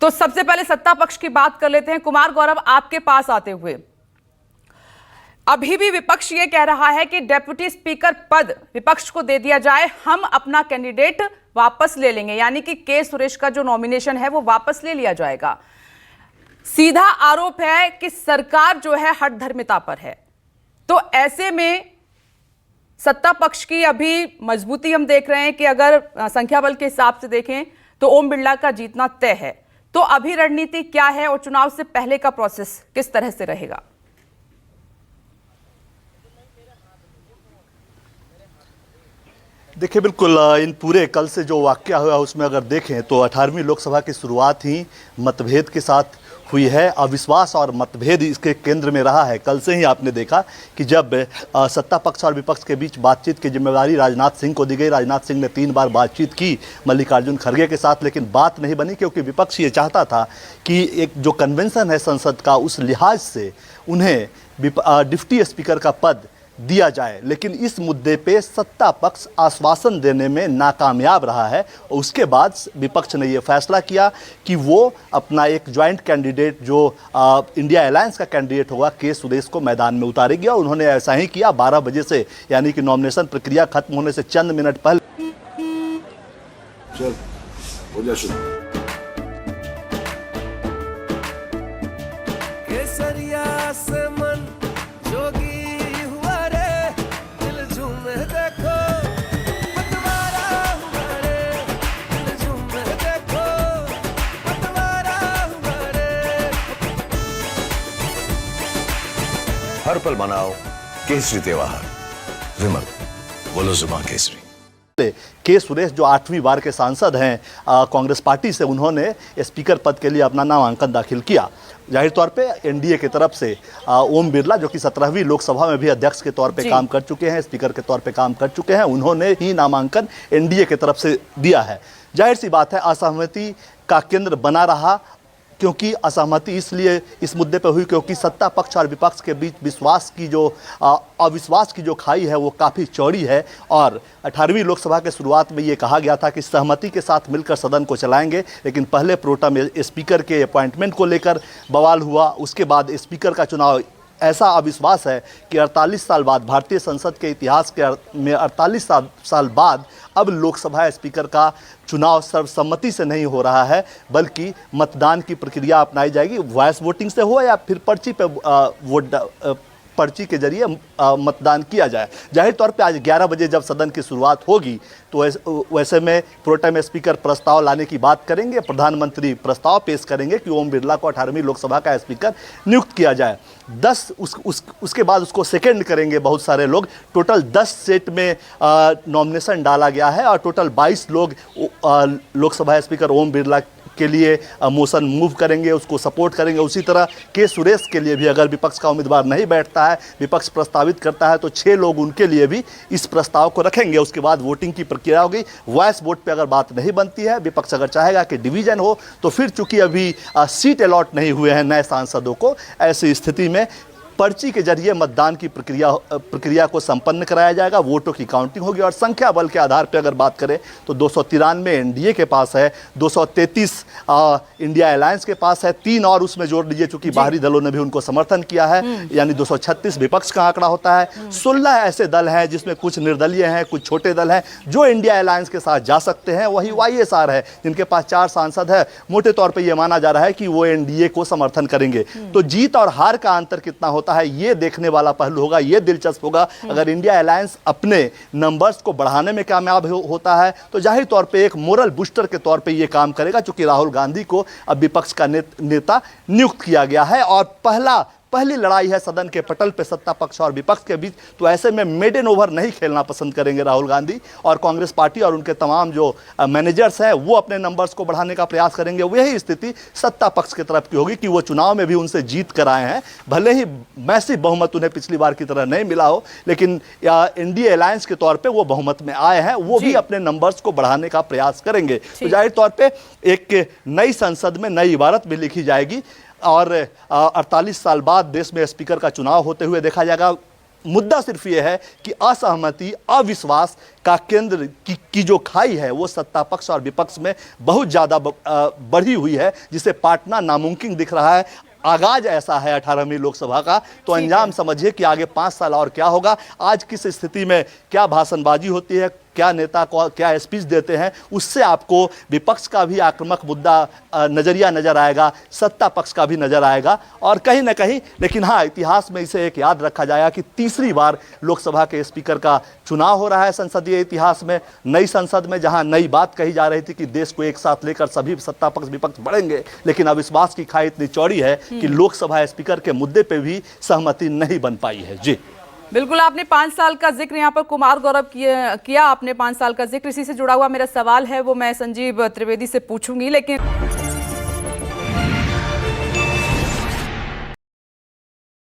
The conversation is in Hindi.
तो सबसे पहले सत्ता पक्ष की बात कर लेते हैं। कुमार गौरव, आपके पास आते हुए अभी भी विपक्ष ये कह रहा है कि डेप्यूटी स्पीकर पद विपक्ष को दे दिया जाए, हम अपना कैंडिडेट वापस ले लेंगे, यानी कि के सुरेश का जो नॉमिनेशन है वो वापस ले लिया जाएगा। सीधा आरोप है कि सरकार जो है हठधर्मिता पर है। तो ऐसे में सत्ता पक्ष की अभी मजबूती हम देख रहे हैं कि अगर संख्या बल के हिसाब से देखें तो ओम बिरला का जीतना तय है। तो अभी रणनीति क्या है और चुनाव से पहले का प्रोसेस किस तरह से रहेगा? देखिए, बिल्कुल इन पूरे कल से जो वाकया हुआ उसमें अगर देखें तो 18वीं लोकसभा की शुरुआत ही मतभेद के साथ हुई है। अविश्वास और मतभेद इसके केंद्र में रहा है। कल से ही आपने देखा कि जब सत्ता पक्ष और विपक्ष के बीच बातचीत की जिम्मेदारी राजनाथ सिंह को दी गई। राजनाथ सिंह ने 3 बार बातचीत की मल्लिकार्जुन खड़गे के साथ, लेकिन बात नहीं बनी क्योंकि विपक्ष ये चाहता था कि एक जो कन्वेंशन है संसद का उस लिहाज से उन्हें डिप्टी स्पीकर का पद दिया जाए। लेकिन इस मुद्दे पे सत्ता पक्ष आश्वासन देने में नाकामयाब रहा है और उसके बाद विपक्ष ने ये फैसला किया कि वो अपना एक ज्वाइंट कैंडिडेट जो इंडिया अलायंस का कैंडिडेट होगा के सुरेश को मैदान में उतारेगी और उन्होंने ऐसा ही किया। 12 बजे से, यानी कि नॉमिनेशन प्रक्रिया खत्म होने से चंद मिनट पहले चल हो जा शुरू। केसरिया से मन जोगी हर पल मनाओ केसरी त्योहार। विमल, बोलो जुबान केसरी। के सुरेश जो 8वीं बार के सांसद हैं कांग्रेस पार्टी से, उन्होंने स्पीकर पद के लिए अपना नामांकन दाखिल किया। जाहिर तौर पे एनडीए की तरफ से ओम बिरला, जो कि 17वीं लोकसभा में भी अध्यक्ष के तौर पे काम कर चुके हैं, स्पीकर के तौर पे काम कर चुके हैं, उन्होंने ही नामांकन एनडीए की तरफ से दिया है। जाहिर सी बात है असहमति का केंद्र बना रहा, क्योंकि असहमति इसलिए इस मुद्दे पर हुई क्योंकि सत्ता पक्ष और विपक्ष के बीच विश्वास की जो अविश्वास की जो खाई है वो काफ़ी चौड़ी है। और 18वीं लोकसभा के शुरुआत में ये कहा गया था कि सहमति के साथ मिलकर सदन को चलाएंगे, लेकिन पहले प्रोटेम स्पीकर के अपॉइंटमेंट को लेकर बवाल हुआ। उसके बाद स्पीकर का चुनाव, ऐसा अविश्वास है कि 48 साल बाद, भारतीय संसद के इतिहास में 48 साल बाद अब लोकसभा स्पीकर का चुनाव सर्वसम्मति से नहीं हो रहा है, बल्कि मतदान की प्रक्रिया अपनाई जाएगी। वॉइस वोटिंग से हो या फिर पर्ची के जरिए मतदान किया जाए। जाहिर तौर पे आज 11 बजे जब सदन की शुरुआत होगी तो वैसे में प्रोटेम स्पीकर प्रस्ताव लाने की बात करेंगे। प्रधानमंत्री प्रस्ताव पेश करेंगे कि ओम बिरला को 18वीं लोकसभा का स्पीकर नियुक्त किया जाए। 10 उसके बाद उसको सेकेंड करेंगे बहुत सारे लोग। टोटल 10 सेट में नॉमिनेशन डाला गया है और टोटल 22 लोग लोकसभा स्पीकर ओम बिरला के लिए मोशन मूव करेंगे, उसको सपोर्ट करेंगे। उसी तरह के सुरेश के लिए भी अगर विपक्ष का उम्मीदवार नहीं बैठता है, विपक्ष प्रस्तावित करता है, तो 6 लोग उनके लिए भी इस प्रस्ताव को रखेंगे। उसके बाद वोटिंग की प्रक्रिया होगी। वॉइस वोट पे अगर बात नहीं बनती है, विपक्ष अगर चाहेगा कि डिवीजन हो, तो फिर चूंकि अभी सीट अलॉट नहीं हुए हैं नए सांसदों को, ऐसी स्थिति में पर्ची के जरिए मतदान की प्रक्रिया को संपन्न कराया जाएगा। वोटों की काउंटिंग होगी और संख्या बल के आधार पर अगर बात करें तो 293 एनडीए के पास है, 233 इंडिया अलायंस के पास है, 3 और उसमें जोड़ लीजिए चूंकि बाहरी दलों ने भी उनको समर्थन किया है, यानी 236 विपक्ष का आंकड़ा होता है। 16 ऐसे दल हैं जिसमें कुछ निर्दलीय हैं, कुछ छोटे दल हैं जो इंडिया अलायंस के साथ जा सकते हैं। वही वाईएसआर है जिनके पास 4 सांसद है। मोटे तौर पर यह माना जा रहा है कि वो एनडीए को समर्थन करेंगे। तो जीत और हार का अंतर कितना होता है ये देखने वाला पहलू होगा, ये दिलचस्प होगा। अगर इंडिया अलायंस अपने नंबर्स को बढ़ाने में कामयाब होता है तो जाहिर तौर पे एक मोरल बूस्टर के तौर पे ये काम करेगा, क्योंकि राहुल गांधी को अब विपक्ष का नेता नियुक्त किया गया है और पहली लड़ाई है सदन के पटल पे सत्ता पक्ष और विपक्ष के बीच। तो ऐसे में मेडन ओवर नहीं खेलना पसंद करेंगे राहुल गांधी, और कांग्रेस पार्टी और उनके तमाम जो मैनेजर्स हैं वो अपने नंबर्स को बढ़ाने का प्रयास करेंगे। वही स्थिति सत्ता पक्ष की तरफ की होगी कि वो चुनाव में भी उनसे जीत कर आए हैं, भले ही मैसिव बहुमत उन्हें पिछली बार की तरह नहीं मिला हो, लेकिन इंडिया अलायंस के तौर पर वो बहुमत में आए हैं, वो भी अपने नंबर्स को बढ़ाने का प्रयास करेंगे। तो जाहिर तौर पर एक नई संसद में नई इबारत भी लिखी जाएगी और 48 साल बाद देश में स्पीकर का चुनाव होते हुए देखा जाएगा। मुद्दा सिर्फ ये है कि असहमति, अविश्वास का केंद्र की जो खाई है वो सत्ता पक्ष और विपक्ष में बहुत ज़्यादा बढ़ी हुई है, जिसे पाटना नामुमकिन दिख रहा है। आगाज ऐसा है 18वीं लोकसभा का, तो अंजाम समझिए कि आगे 5 साल और क्या होगा। आज किस स्थिति में क्या भाषणबाजी होती है, क्या नेता को क्या स्पीच देते हैं, उससे आपको विपक्ष का भी आक्रामक मुद्दा नज़रिया नज़र आएगा, सत्ता पक्ष का भी नज़र आएगा। और कहीं ना कहीं, लेकिन हाँ, इतिहास में इसे एक याद रखा जाएगा कि तीसरी बार लोकसभा के स्पीकर का चुनाव हो रहा है संसदीय इतिहास में, नई संसद में, जहां नई बात कही जा रही थी कि देश को एक साथ लेकर सभी सत्ता पक्ष विपक्ष बढ़ेंगे। लेकिन अविश्वास की खाई इतनी चौड़ी है कि लोकसभा स्पीकर के मुद्दे पर भी सहमति नहीं बन पाई है। जी बिल्कुल, आपने 5 साल का जिक्र यहाँ पर कुमार गौरव किया आपने 5 साल का जिक्र। इसी से जुड़ा हुआ मेरा सवाल है वो मैं संजीव त्रिवेदी से पूछूंगी, लेकिन